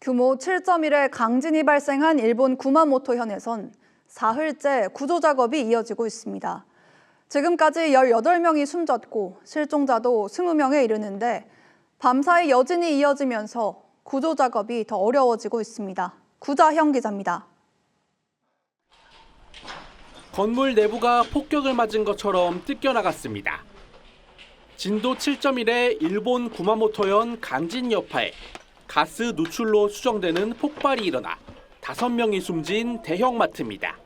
규모 7.1의 강진이 발생한 일본 구마모토현에선 사흘째 구조 작업이 이어지고 있습니다. 지금까지 18명이 숨졌고 실종자도 20명에 이르는데 밤사이 여진이 이어지면서 구조 작업이 더 어려워지고 있습니다. 구자형 기자입니다. 건물 내부가 폭격을 맞은 것처럼 뜯겨나갔습니다. 진도 7.1의 일본 구마모토현 강진 여파에 가스 누출로 추정되는 폭발이 일어나 5명이 숨진 대형마트입니다.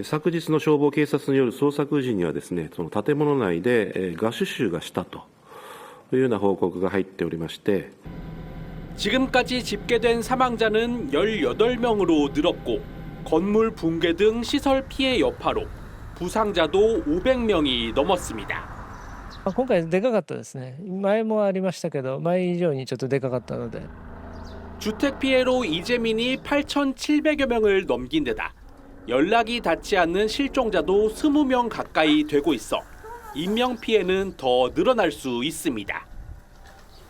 昨日の消防警察による捜索時にはですね、その建物内でガス臭がしたというような報告が入っておりまして、 지금까지 집계된 사망자는 18명으로 늘었고 건물 붕괴 등 시설 피해 여파로 부상자도 500명이 넘었습니다. 今回でかかったですね。前もありましたけど、前以上にちょっとでかかったので。 주택 피해로 이재민이 8,700여 명을 넘긴 데다 연락이 닿지 않는 실종자도 20명 가까이 되고 있어 인명 피해는 더 늘어날 수 있습니다.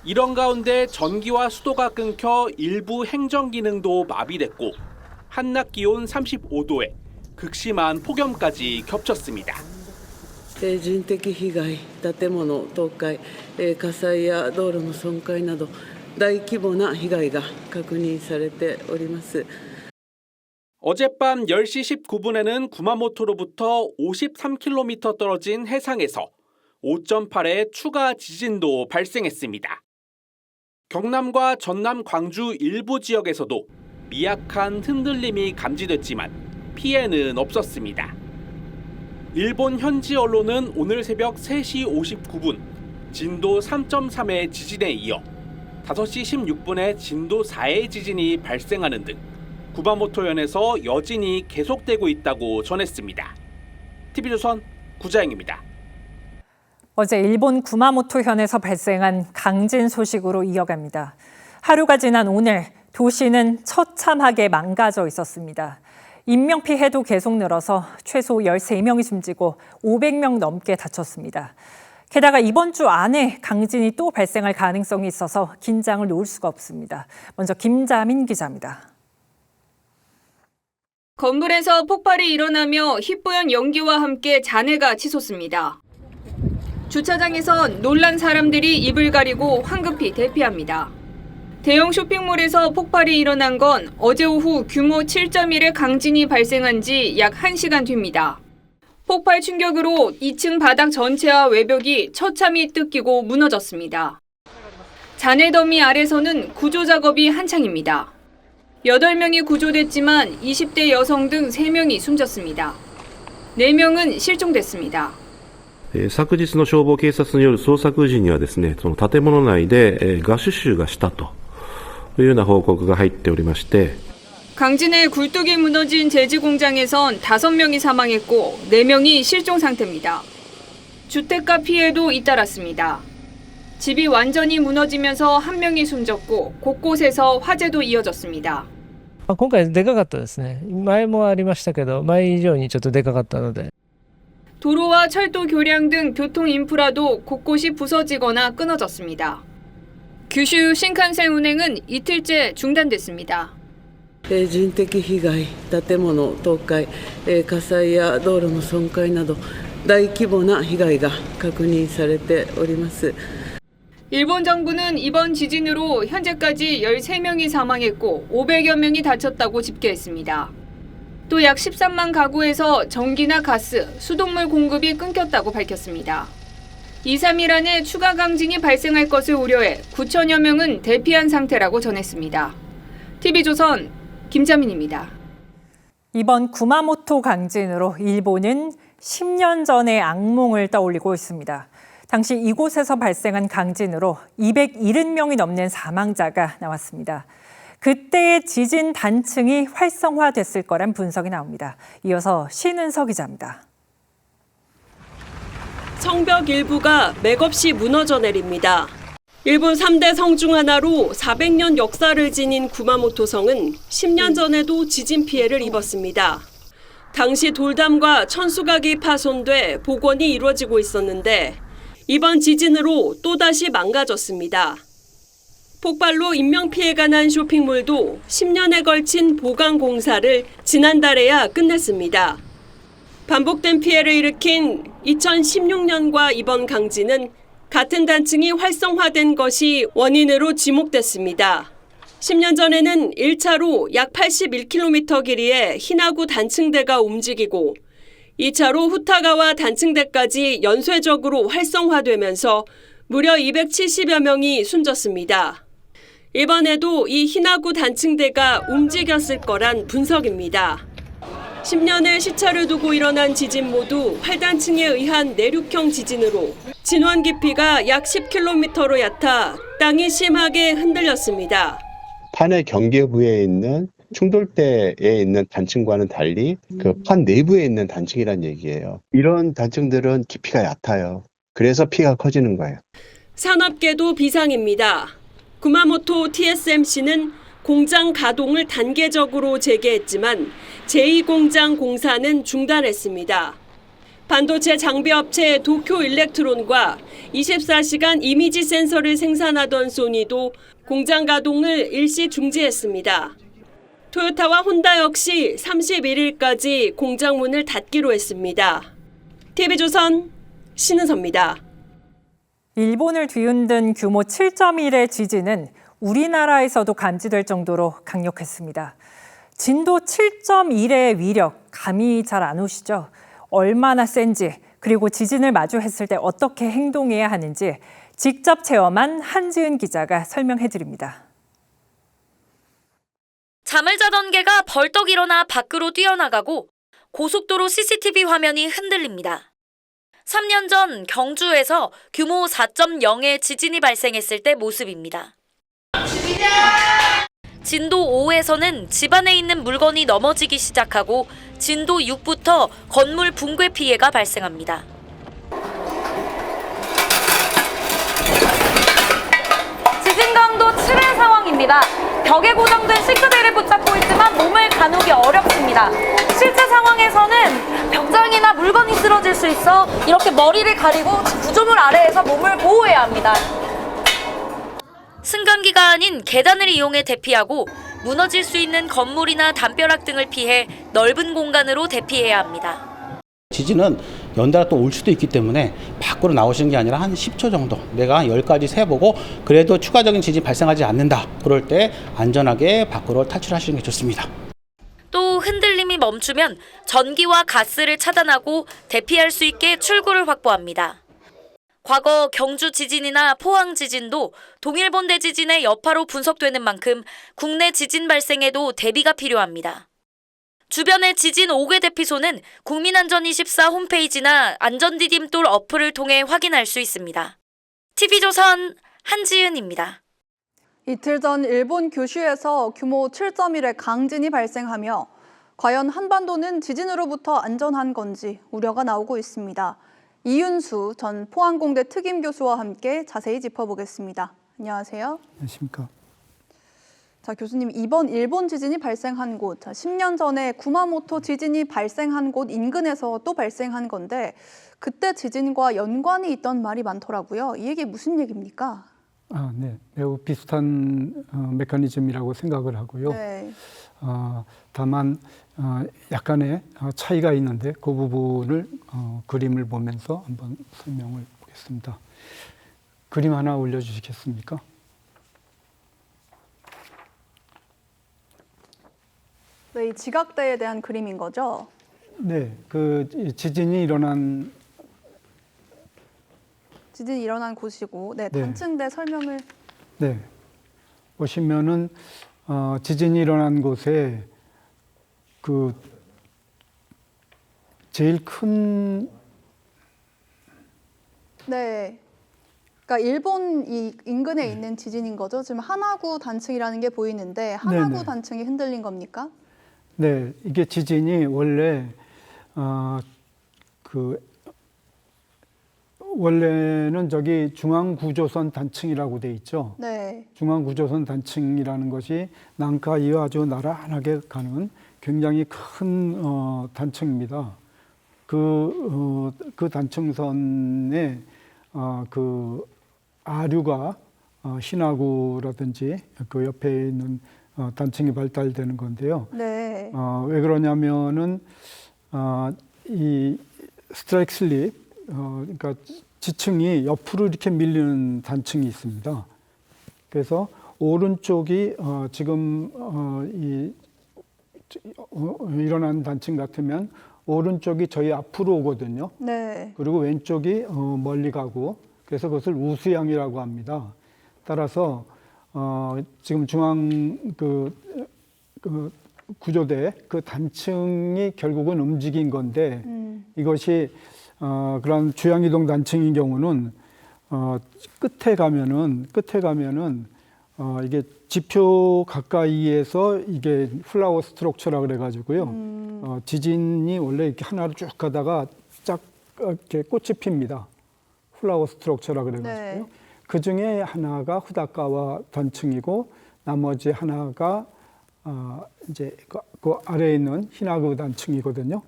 이런 가운데 전기와 수도가 끊겨 일부 행정 기능도 마비됐고 한낮 기온 35도에 극심한 폭염까지 겹쳤습니다. 人的被害、建物倒壊、火災や道路の損壊など大規模な被害が確認されております。 어젯밤 10시 19분에는 구마모토로부터 53km 떨어진 해상에서 5.8의 추가 지진도 발생했습니다. 경남과 전남 광주 일부 지역에서도 미약한 흔들림이 감지됐지만 피해는 없었습니다. 일본 현지 언론은 오늘 새벽 3시 59분 진도 3.3의 지진에 이어 5시 16분에 진도 4의 지진이 발생하는 등 구마모토현에서 여진이 계속되고 있다고 전했습니다. TV조선 구자영입니다. 어제 일본 구마모토현에서 발생한 강진 소식으로 이어갑니다. 하루가 지난 오늘 도시는 처참하게 망가져 있었습니다. 인명피해도 계속 늘어서 최소 13명이 숨지고 500명 넘게 다쳤습니다. 게다가 이번 주 안에 강진이 또 발생할 가능성이 있어서 긴장을 놓을 수가 없습니다. 먼저 김자민 기자입니다. 건물에서 폭발이 일어나며 희뿌연 연기와 함께 잔해가 치솟습니다. 주차장에선 놀란 사람들이 입을 가리고 황급히 대피합니다. 대형 쇼핑몰에서 폭발이 일어난 건 어제 오후 규모 7.1의 강진이 발생한 지 약 1시간 뒤입니다. 폭발 충격으로 2층 바닥 전체와 외벽이 처참히 뜯기고 무너졌습니다. 잔해 더미 아래서는 구조 작업이 한창입니다. 8명이 구조됐지만 20대 여성 등 3명이 숨졌습니다. 4명은 실종됐습니다. 昨日の消防警察による捜索時にはですね、その建物内でガス臭がしたというような報告が入っておりまして、 강진에 굴뚝이 무너진 제지 공장에선 5명이 사망했고 4명이 실종 상태입니다. 주택가 피해도 잇따랐습니다. 집이 완전히 무너지면서 1명이 숨졌고 곳곳에서 화재도 이어졌습니다. 今回でかかったですね。前もありましたけど、前以上にちょっとでかかったので。 도로와 철도 교량 등 교통 인프라도 곳곳이 부서지거나 끊어졌습니다. 규슈 신칸센 운행은 이틀째 중단됐습니다. 人的被害、建物倒壊、火災や道路の損壊など大規模な被害が確認されております。 일본 정부는 이번 지진으로 현재까지 13명이 사망했고 500여 명이 다쳤다고 집계했습니다. 또 약 13만 가구에서 전기나 가스, 수돗물 공급이 끊겼다고 밝혔습니다. 2, 3일 안에 추가 강진이 발생할 것을 우려해 9천여 명은 대피한 상태라고 전했습니다. TV조선 김자민입니다. 이번 구마모토 강진으로 일본은 10년 전의 악몽을 떠올리고 있습니다. 당시 이곳에서 발생한 강진으로 270명이 넘는 사망자가 나왔습니다. 그때의 지진 단층이 활성화됐을 거란 분석이 나옵니다. 이어서 신은서 기자입니다. 성벽 일부가 맥없이 무너져 내립니다. 일본 3대 성 중 하나로 400년 역사를 지닌 구마모토 성은 10년 전에도 지진 피해를 입었습니다. 당시 돌담과 천수각이 파손돼 복원이 이루어지고 있었는데 이번 지진으로 또다시 망가졌습니다. 폭발로 인명피해가 난 쇼핑몰도 10년에 걸친 보강 공사를 지난달에야 끝냈습니다. 반복된 피해를 일으킨 2016년과 이번 강진은 같은 단층이 활성화된 것이 원인으로 지목됐습니다. 10년 전에는 1차로 약 81km 길이의 히나구 단층대가 움직이고 2차로 후타가와 단층대까지 연쇄적으로 활성화되면서 무려 270여 명이 숨졌습니다. 이번에도 이 히나구 단층대가 움직였을 거란 분석입니다. 10년의 시차를 두고 일어난 지진 모두 활단층에 의한 내륙형 지진으로 진원 깊이가 약 10km로 얕아 땅이 심하게 흔들렸습니다. 판의 경계부에 있는 충돌대에 있는 단층과는 달리 그 판 내부에 있는 단층이란 얘기예요. 이런 단층들은 깊이가 얕아요. 그래서 피가 커지는 거예요. 산업계도 비상입니다. 구마모토 TSMC는 공장 가동을 단계적으로 재개했지만 제2공장 공사는 중단했습니다. 반도체 장비업체 도쿄 일렉트론과 24시간 이미지 센서를 생산하던 소니도 공장 가동을 일시 중지했습니다. 토요타와 혼다 역시 31일까지 공장 문을 닫기로 했습니다. TV조선 신은서입니다. 일본을 뒤흔든 규모 7.1의 지진은 우리나라에서도 감지될 정도로 강력했습니다. 진도 7.1의 위력, 감이 잘 안 오시죠? 얼마나 센지, 그리고 지진을 마주했을 때 어떻게 행동해야 하는지 직접 체험한 한지은 기자가 설명해드립니다. 잠을 자던 개가 벌떡 일어나 밖으로 뛰어나가고 고속도로 CCTV 화면이 흔들립니다. 3년 전 경주에서 규모 4.0의 지진이 발생했을 때 모습입니다. 진도 5에서는 집안에 있는 물건이 넘어지기 시작하고 진도 6부터 건물 붕괴 피해가 발생합니다. 지진 강도 7의 상황입니다. 벽에 고정된 싱크대를 붙잡고 있지만 몸을 가누기 어렵습니다. 실제 상황에서는 벽장이나 물건이 쓰러질 수 있어 이렇게 머리를 가리고 구조물 아래에서 몸을 보호해야 합니다. 승강기가 아닌 계단을 이용해 대피하고 무너질 수 있는 건물이나 담벼락 등을 피해 넓은 공간으로 대피해야 합니다. 지진은 연달아 또 올 수도 있기 때문에 밖으로 나오시는 게 아니라 한 10초 정도 내가 10까지 세보고 그래도 추가적인 지진 발생하지 않는다. 그럴 때 안전하게 밖으로 탈출하시는 게 좋습니다. 또 흔들림이 멈추면 전기와 가스를 차단하고 대피할 수 있게 출구를 확보합니다. 과거 경주 지진이나 포항 지진도 동일본 대지진의 여파로 분석되는 만큼 국내 지진 발생에도 대비가 필요합니다. 주변의 지진 5개 대피소는 국민안전24 홈페이지나 안전디딤돌 어플을 통해 확인할 수 있습니다. TV조선 한지은입니다. 이틀 전 일본 규슈에서 규모 7.1의 강진이 발생하며 과연 한반도는 지진으로부터 안전한 건지 우려가 나오고 있습니다. 이윤수 전 포항공대 특임교수와 함께 자세히 짚어보겠습니다. 안녕하세요. 안녕하십니까. 자, 교수님, 이번 일본 지진이 발생한 곳, 10년 전에 구마모토 지진이 발생한 곳 인근에서 또 발생한 건데 그때 지진과 연관이 있던 말이 많더라고요. 이 얘기 무슨 얘기입니까? 네. 매우 비슷한 메커니즘이라고 생각을 하고요. 네. 다만 약간의 차이가 있는데 그 부분을 그림을 보면서 한번 설명을 보겠습니다. 그림 하나 올려주시겠습니까? 네, 이 지각대에 대한 그림인 거죠? 네, 그 지진이 일어난 곳이고, 네, 단층대 설명을. 네, 보시면은 지진이 일어난 곳에 그 제일 큰 네, 그러니까 일본 이 인근에 있는 지진인 거죠. 지금 하나구 단층이라는 게 보이는데 하나구 네네. 단층이 흔들린 겁니까? 네, 이게 지진이 원래 원래는 저기 중앙구조선 단층이라고 돼 있죠. 네. 중앙구조선 단층이라는 것이 난카이에 아주 나란하게 가는 굉장히 큰 단층입니다. 그 단층선에 그 아류가 히나구라든지 그 옆에 있는 단층이 발달되는 건데요. 네. 왜 그러냐면은 이 스트라이크 슬립, 그러니까 지층이 옆으로 이렇게 밀리는 단층이 있습니다. 그래서 오른쪽이 지금 일어난 단층 같으면 오른쪽이 저희 앞으로 오거든요. 네. 그리고 왼쪽이 멀리 가고, 그래서 그것을 우수양이라고 합니다. 따라서 지금 중앙 그 구조대 그 단층이 결국은 움직인 건데, 이것이 그런 주양이동 단층인 경우는 끝에 가면은 이게 지표 가까이에서 이게 플라워 스트럭처라 그래가지고요. 지진이 원래 이렇게 하나로 쭉 가다가 쫙 이렇게 꽃이 핍니다. 플라워 스트럭처라 그래가지고요. 네. 그 중에 하나가 후다카와 단층이고, 나머지 하나가 이제 그 아래에 있는 히나구 단층이거든요.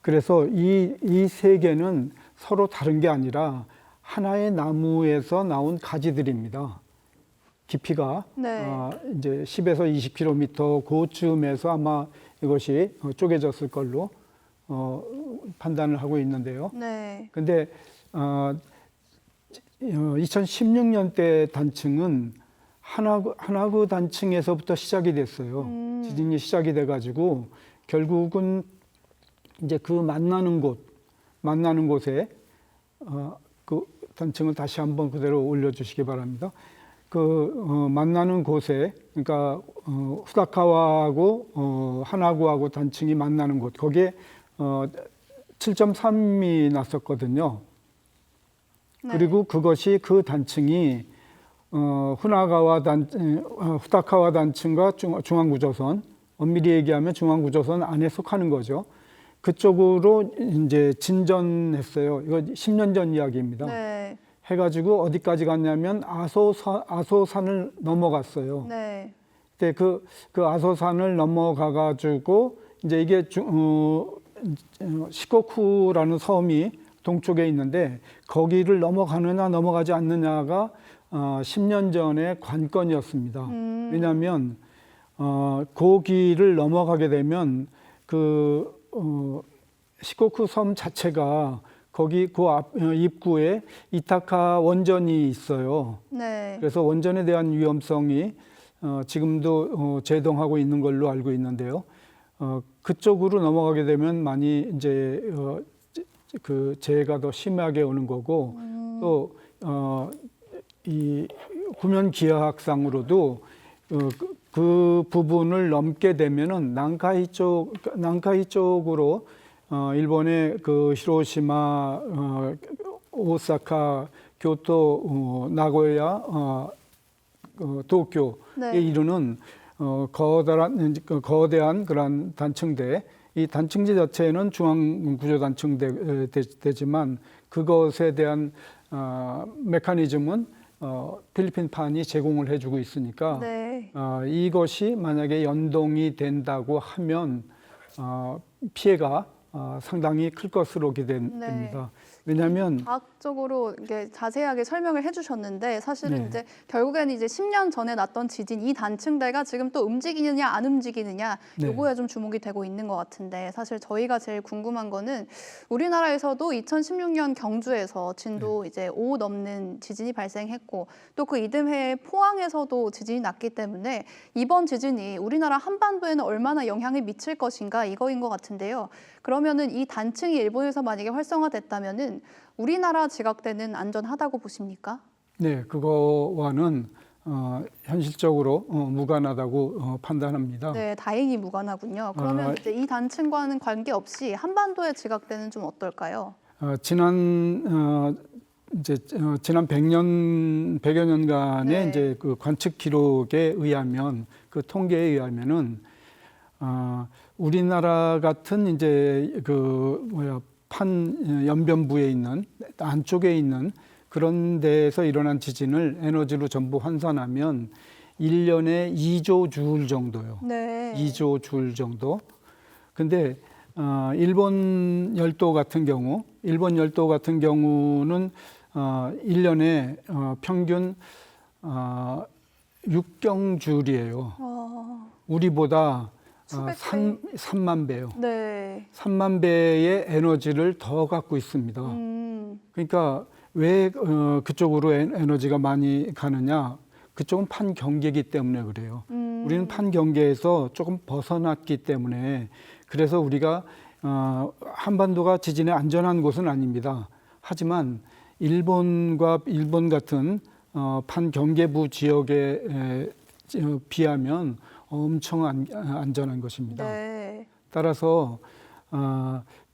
그래서 이 세 개는 서로 다른 게 아니라 하나의 나무에서 나온 가지들입니다. 깊이가 네. 이제 10에서 20km 그쯤에서 아마 이것이 쪼개졌을 걸로 판단을 하고 있는데요. 네. 근데 2016년 때 단층은 하나구 단층에서부터 시작이 됐어요. 지진이 시작이 돼가지고 결국은 이제 그 만나는 곳에 그 단층을 다시 한번 그대로 올려주시기 바랍니다. 그 만나는 곳에, 그러니까 후다카와하고 하나구하고 단층이 만나는 곳, 거기에 7.3이 났었거든요. 네. 그리고 그것이 그 단층이 후다카와 단층과 중앙구조선, 엄밀히 얘기하면 중앙구조선 안에 속하는 거죠. 그쪽으로 이제 진전했어요. 이거 10년 전 이야기입니다. 네. 해가지고 어디까지 갔냐면 아소산을 넘어갔어요. 네. 근데 그 아소산을 넘어가가지고 이제 이게 시코쿠라는 섬이 동쪽에 있는데, 거기를 넘어가느냐 넘어가지 않느냐가 10년 전에 관건이었습니다. 왜냐하면 거기를 넘어가게 되면 시코쿠 섬 자체가 거기 그 입구에 이타카 원전이 있어요. 네. 그래서 원전에 대한 위험성이 지금도 제동하고 있는 걸로 알고 있는데요. 그쪽으로 넘어가게 되면 많이 이제 그 재해가 더 심하게 오는 거고, 또 이 구면 기하학상으로도 그 부분을 넘게 되면은 난카이 쪽으로 일본의 그 히로시마, 오사카, 교토, 나고야, 도쿄에 네. 이르는 거대한 그런 단층대, 이 단층지 자체는 중앙구조 단층대지만 그것에 대한 메커니즘은 필리핀판이 제공을 해주고 있으니까, 네. 이것이 만약에 연동이 된다고 하면 피해가 상당히 클 것으로 기대됩니다. 네. 왜냐하면 과학적으로 이게 자세하게 설명을 해주셨는데, 사실은 네. 이제 결국에는 이제 10년 전에 났던 지진, 이 단층대가 지금 또 움직이느냐 안 움직이느냐, 네. 요거에 좀 주목이 되고 있는 것 같은데, 사실 저희가 제일 궁금한 거는 우리나라에서도 2016년 경주에서 진도 이제 5 넘는 지진이 발생했고, 또 그 이듬해 포항에서도 지진이 났기 때문에 이번 지진이 우리나라 한반도에는 얼마나 영향을 미칠 것인가, 이거인 것 같은데요. 그러면은 이 단층이 일본에서 만약에 활성화됐다면은 우리나라 지각대는 안전하다고 보십니까? 네, 그거와는 현실적으로 무관하다고 판단합니다. 네, 다행히 무관하군요. 그러면 이제 이 단층과는 관계없이 한반도의 지각대는 좀 어떨까요? 지난 100여 년간의 네. 이제 그 관측 기록에 의하면, 그 통계에 의하면은 우리나라 같은 이제 판 연변부에 있는 안쪽에 있는 그런 데에서 일어난 지진을 에너지로 전부 환산하면 1년에 2조 줄 정도요. 네. 2조 줄 정도. 근데 일본 열도 같은 경우는 1년에 평균 육경줄이에요. 우리보다 수백 배. 3만 배요. 네. 3만 배의 에너지를 더 갖고 있습니다. 그러니까 왜 그쪽으로 에너지가 많이 가느냐? 그쪽은 판경계이기 때문에 그래요. 우리는 판경계에서 조금 벗어났기 때문에 그래서 우리가 한반도가 지진에 안전한 곳은 아닙니다. 하지만 일본 같은 판경계부 지역에 비하면 엄청 안전한 것입니다. 네. 따라서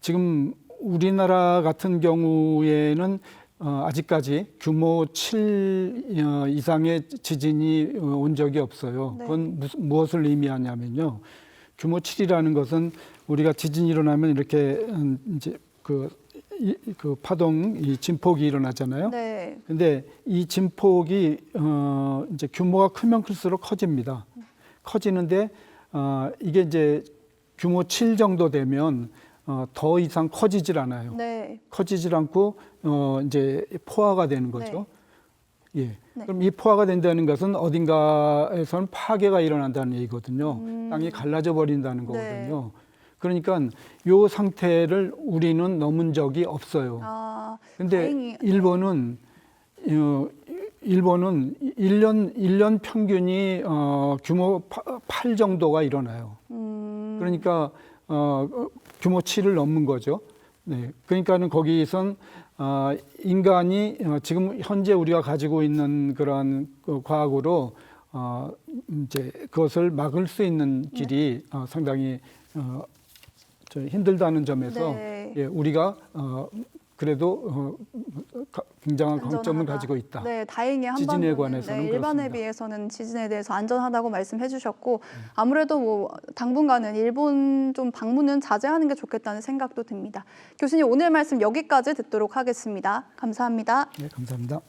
지금 우리나라 같은 경우에는 아직까지 규모 7 이상의 지진이 온 적이 없어요. 그건 무엇을 의미하냐면요. 규모 7이라는 것은 우리가 지진이 일어나면 이렇게 이제 그 파동, 이 진폭이 일어나잖아요. 네. 근데 이 진폭이 이제 규모가 크면 클수록 커집니다. 커지는데 이게 이제 규모 7 정도 되면 더 이상 커지질 않아요. 네. 커지질 않고 이제 포화가 되는 거죠. 예. 네. 그럼 이 포화가 된다는 것은 어딘가에서는 파괴가 일어난다는 얘기거든요. 땅이 갈라져 버린다는 거거든요. 그러니까 이 상태를 우리는 넘은 적이 없어요. 근데 다행히. 일본은 1년 평균이 규모 8 정도가 일어나요. 그러니까 규모 7을 넘는 거죠. 네. 그러니까는 거기선 인간이 지금 현재 우리가 가지고 있는 그런 과학으로 이제 그것을 막을 수 있는 길이 상당히 좀 힘들다는 점에서 네. 예, 우리가 그래도 굉장한 강점을 안전하다. 가지고 있다. 네, 다행히 지진에 한반도는 관해서는 일반에 그렇습니다. 비해서는 지진에 대해서 안전하다고 말씀해 주셨고 아무래도 뭐 당분간은 일본 좀 방문은 자제하는 게 좋겠다는 생각도 듭니다. 교수님 오늘 말씀 여기까지 듣도록 하겠습니다. 감사합니다. 네, 감사합니다.